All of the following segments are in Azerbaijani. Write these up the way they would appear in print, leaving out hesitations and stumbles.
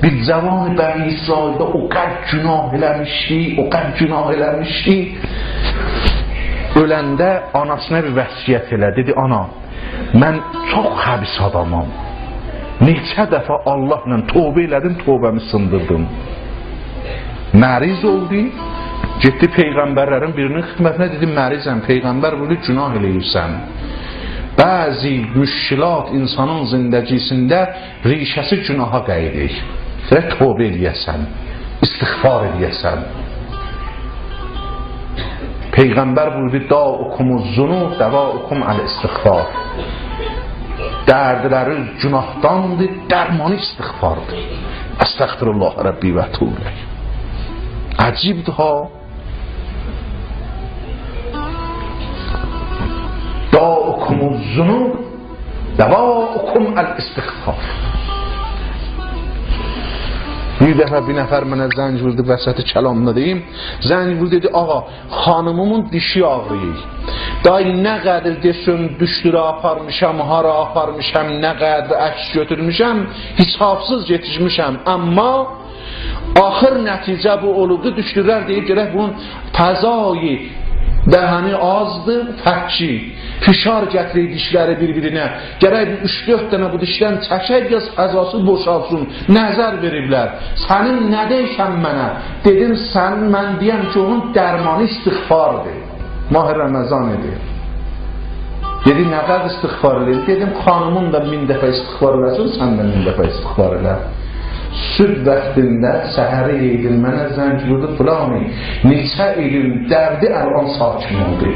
bir cavan Bəni İsraildə o qədər günah eləmişdi. Öləndə anasına bir vəsiyyət elə, dedi, ana, mən çox xəbis adamam. Neçə dəfə Allahla tövbə elədim, tövbəmi sındırdım. Məriz oldu, getdi Peyğəmbərlərin birinin xidmətinə, dedi, mərizəm, Peyğəmbər buyurdu, günah eləyirsən. Bəzi müşkilat insanın zindəcisində rişəsi günaha qəyirik. Və tövbə eləyəsən, istiğfar eləyəsən. Peyğəmbər buyurdu, da'ukumuz zunub, davaukum əl-istiğfar. Dərdləri günahdandır, dərmanı istiğfardır. Əstəğfirullah Rəbbi və tövbə. Əcibdir ha. Da'ukumuz zunub, davaukum əl-istiğfar. Bir dəfə bir nəfər mənə zəng vurdu, vəsəti kəlamda deyim. Zəng vurdu, dedi, ağa, xanımımın dişi ağrıyır. Dayı, nə qədər desin, düşdürə aparmışam, hara aparmışam, nə qədər əks götürmüşəm, hesabsız yetişmişəm. Amma axır nəticə bu olubdu, düşdürlər deyib, görək bunun fəzayı, dəhəni azdır, fəkki, fişar gətirir dişləri bir-birinə, gərək 3-4 dənə bu dişdən çəkək, yaz fəzası boşalsın, nəzər veriblər. Sənin nə deysən mənə? Dedim, mən deyəm ki, onun dərmanı istiğfardır. Mah-i Ramazan edir. Dedi, nə qədər istiğfar edir? Dedim, xanımın da 1000 dəfə istiğfar eləsin, sən də 1000 dəfə istiğfar elə. Sübh vaxtında səhəri yedim, mənə zəng vurdu, fulani, neçə ilin dərdi əlvan sakin oldu.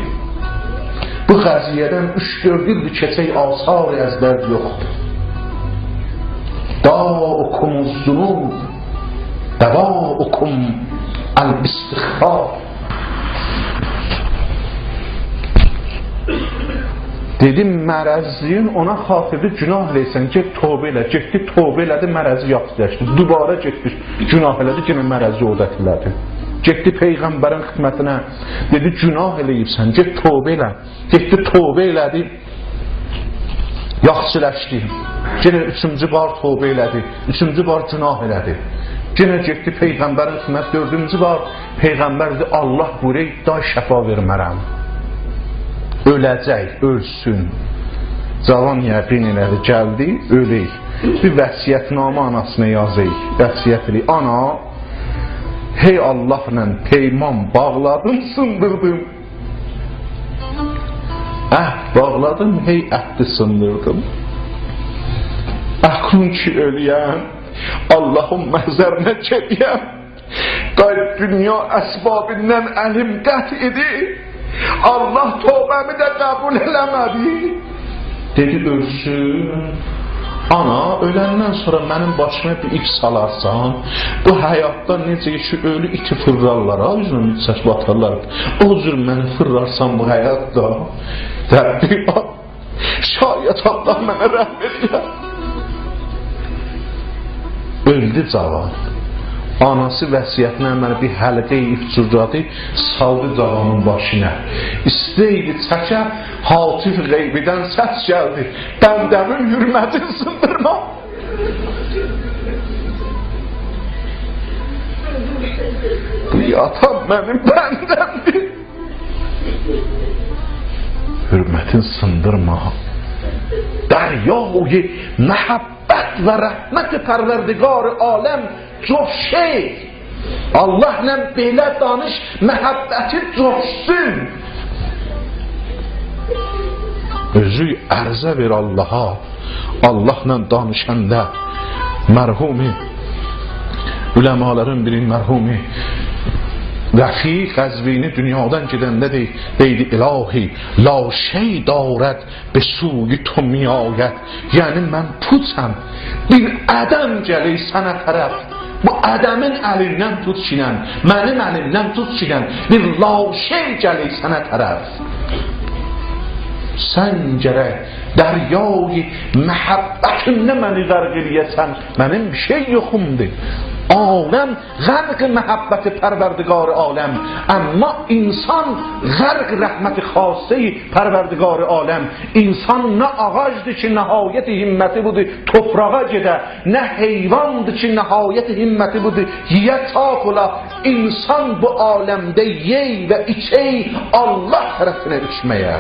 Bu qəziyyədən 3-4 ildir keçək asar-ı az dərd yoxdur. Da'ukumuz zunub, davaukum əl-istiğfar. Dedim, mərəzliyin ona xatırdı, günah eləysən, get tövbə elə, getdi tövbə elədi, mərəzi yaxşılaşdı. Dubara getdi, günah elədi, yenə mərəzi odət elədi. Getdi Peyğəmbərin xidmətinə, dedi, günah eləyibsən, get tövbə elə. Getdi tövbə elədi, yaxşılaşdı. Yenə 3-cü bar tövbə elədi, 3-cü bar günah elədi. Yenə getdi Peyğəmbərin xidmətinə, 4-cü bar Peyğəmbər dedi, Allah buyurur, da şəfa vermərəm. Öləcək, ölsün. Cavan yəqin elədi, gəldi, ölək. Bir vəsiyyətnamə anasına yazıyıq, vəsiyyət eləyik. Ana, hey Allahla peyman bağladım, sındırdım. Bağladım, hey əhdi sındırdım. Əklun ki öləyəm, Allahın məzərinə gedəyəm. Qayb dünya əsbabindən əlim qət edir. Allah tövbəmi də qəbul eləmədi. Dedi, ölsün. Ana, öləndən sonra mənim başıma bir ip salarsan, bu həyatda necə ki ölü iti fırrarlar, üzrün içək batarlar, o cür məni fırrarsan bu həyatda, Rəbbi, şayət Allah mənə rəhm edir. Öldü cavan. Anası vəsiyyətinə mənə bir həlqə-i ifcurradı, saldı cavanın başına. İstəydi çəkə, hatif qeybidən səs gəldi. Bəndəmin hürmətini sındırma. Bu yatan mənim bəndəmdir. Hürmətin sındırma. Dəryağ-i məhəbbət və rəhmət-i pərverdigar-ı aləm coşşey. Allahla belə danış, məhəbbəti coşsun. Özü ərzə ver Allaha. Allahla danışanda mərhumi, uləmaların birinin mərhumi Vəfi Qəzvini dünyadan gedəndə deydi, ilahi, la şey darət be suyi tu miyayət. Yəni mən puçam, bir ədəm gəlir sənə tərəf. Bu ədəmin əlindən tut çinən, mənim əlimdən tut çinən, bir la şey gəlir sənə tərəf. Sən gərək dəryayı məhəbbətinlə məni qərq eləyəsən, mənim bir şey yoxumdur. عالم غرق محبت پروردگار عالم، اما انسان غرق رحمت خاصه پروردگار عالم. انسان نه ağacdır ki nəhayət himməti budur toprağa gedə, nə heyvandır ki nəhayət himməti budur yiyə çaq ola. İnsan bu aləmdə yey və içey Allah tərəfinə içməyə.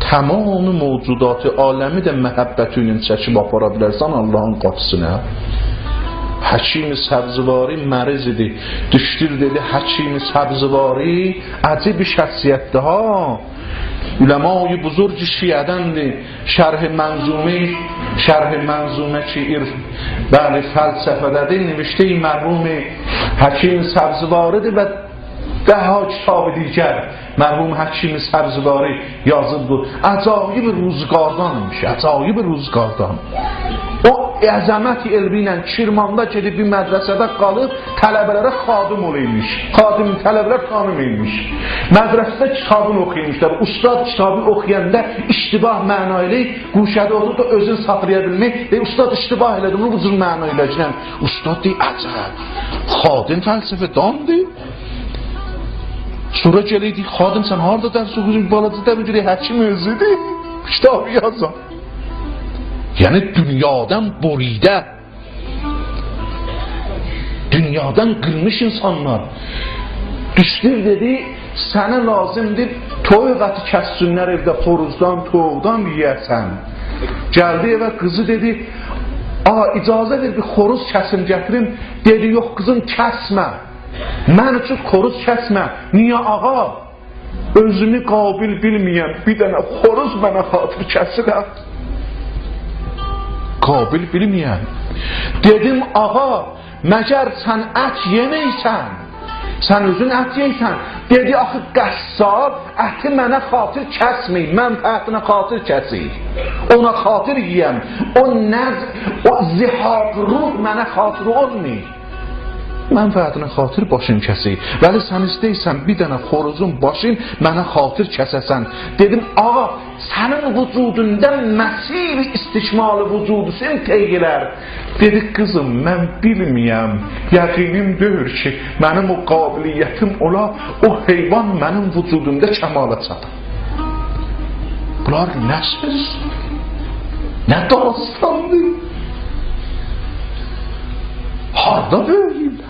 Tamam mövcudatı aləmi də məhəbbəti ilə çəkib apara bilərsən Allahın qapısına. Həkim Səbzvari məriz idi. Düşdür dedi Həkim Səbzvari acı bir şəxsiyyətdir ha. Uləma-i buzurg şiədəndir. Şərh mənzumə ki bəli fəlsəfədədir. Nivişte-i mərhum Həkim Səbzvaridir və daha kitab-ı digər mərhum Həkim Səbzvari yazıb bu. Əcayib ruzqardanmış, əcayib ruzqardan. O əzəmət elmi ilə Kirmanda gedib bir mədrəsədə qalıb tələbələrə xadim olaymış. Xadim tələbələr xanım imiş. Mədrəsədə kitabını oxuymuşlar. Ustad kitabını oxuyanda iştibah məna ilə quşədə olub da özünü saxlaya bilmək. Ustad iştibah elədi, bunu bu cür məna ilə. Ustad deyir, əcəb, xadim fəlsəfə dandır. Sonra gələydik, xadim sən harada dərs oxuyursun, balacıda bilgirik, həkim özüdür, kitabı yazan. Yəni dünyadan boridə, dünyadan qırmış insanlar. Düşdür dedi, sənə lazımdır, toyuq əti kəssünlər evdə xoruzdan, toğdan yiyərsən. Gəldi evə qızı dedi, icazə ver bir xoruz kəsim gətirim. Dedi, yox qızım kəsmə. Mən üçün xoruz kəsmə. Niyə ağa? Özünü qabil bilməyən bir dənə xoruz mənə xatır kəsirəm. Qabil bilməyən. Dedim ağa, məgər sən ət yeməysən? Sən özün ət yeysən. Dedi axı qəssab əti mənə xatır kəsməyim. Mən ətinə xatır kəsir. Ona xatır yiyəm. O zihaq ruh mənə xatır olmayır. Mən fəhdinə xatır başım kəsir. Vəli sən istəysən bir dənə xoruzun başın mənə xatır kəsəsən. Dedim, ağa, sənin vücudunda məsir istikmalı vücudu sən teyilər. Dedi, qızım, mən bilməyəm. Yəqinim deyir ki, mənim o qabiliyyətim ola, o heyvan mənim vücudumda kəmala çatır. Bunlar nə söz? Nə dastandır? Harada böyüyürlər?